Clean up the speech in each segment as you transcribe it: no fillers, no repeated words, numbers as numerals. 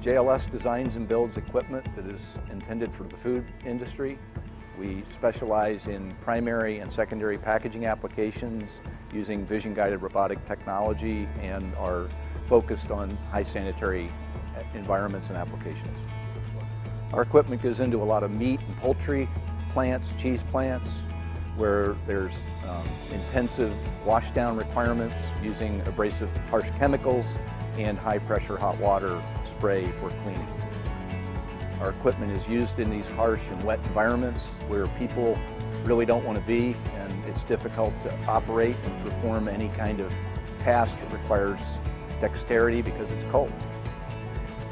JLS designs and builds equipment that is intended for the food industry. We specialize in primary and secondary packaging applications using vision-guided robotic technology and are focused on high sanitary environments and applications. Our equipment goes into a lot of meat and poultry plants, cheese plants, where there's intensive washdown requirements using abrasive harsh chemicals and high pressure hot water spray for cleaning. Our equipment is used in these harsh and wet environments where people really don't want to be, and it's difficult to operate and perform any kind of task that requires dexterity because it's cold.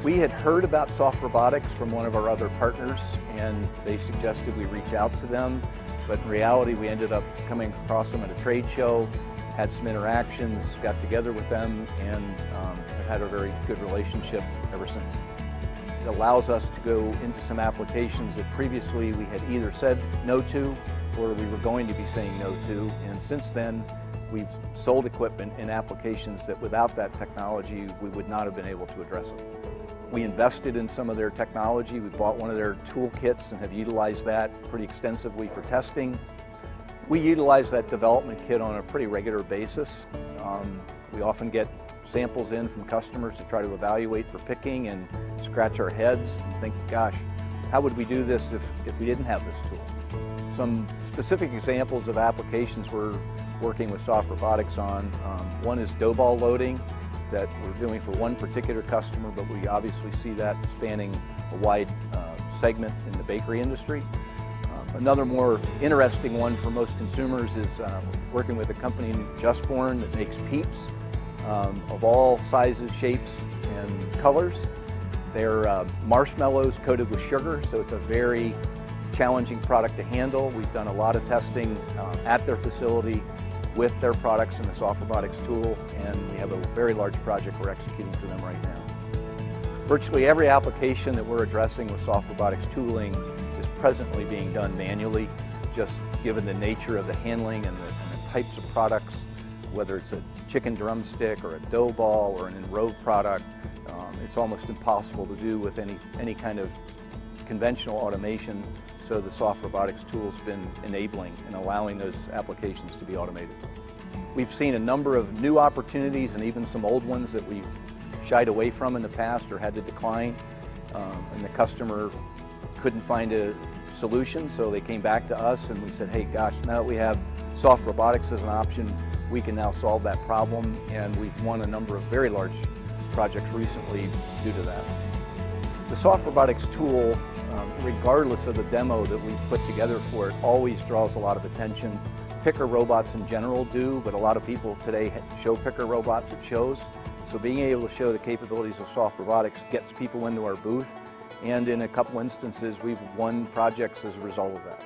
We had heard about Soft Robotics from one of our other partners, and they suggested we reach out to them, but in reality we ended up coming across them at a trade show, had some interactions, got together with them, and have had a very good relationship ever since. It allows us to go into some applications that previously we had either said no to or we were going to be saying no to, and since then we've sold equipment in applications that without that technology we would not have been able to address them. We invested in some of their technology. We bought one of their toolkits and have utilized that pretty extensively for testing. We utilize that development kit on a pretty regular basis. We often get samples in from customers to try to evaluate for picking and scratch our heads and think, gosh, how would we do this if we didn't have this tool? Some specific examples of applications we're working with Soft Robotics on. One is dough ball loading that we're doing for one particular customer, but we obviously see that spanning a wide segment in the bakery industry. Another more interesting one for most consumers is working with a company just born that makes Peeps of all sizes, shapes, and colors. They're marshmallows coated with sugar, so it's a very challenging product to handle. We've done a lot of testing at their facility with their products and the Soft Robotics tool, and we have a very large project we're executing for them right now. Virtually every application that we're addressing with Soft Robotics tooling is presently being done manually, just given the nature of the handling and the types of products, whether it's a chicken drumstick or a dough ball or an enrobed product. It's almost impossible to do with any kind of conventional automation, so the Soft Robotics tool's been enabling and allowing those applications to be automated. We've seen a number of new opportunities and even some old ones that we've shied away from in the past or had to decline, and the customer couldn't find a solution, so they came back to us and we said, hey gosh, now that we have Soft Robotics as an option, we can now solve that problem, and we've won a number of very large projects recently due to that. The Soft Robotics tool, regardless of the demo that we put together for it, always draws a lot of attention. Picker robots in general do, but a lot of people today show picker robots at shows. So being able to show the capabilities of Soft Robotics gets people into our booth, and in a couple instances we've won projects as a result of that.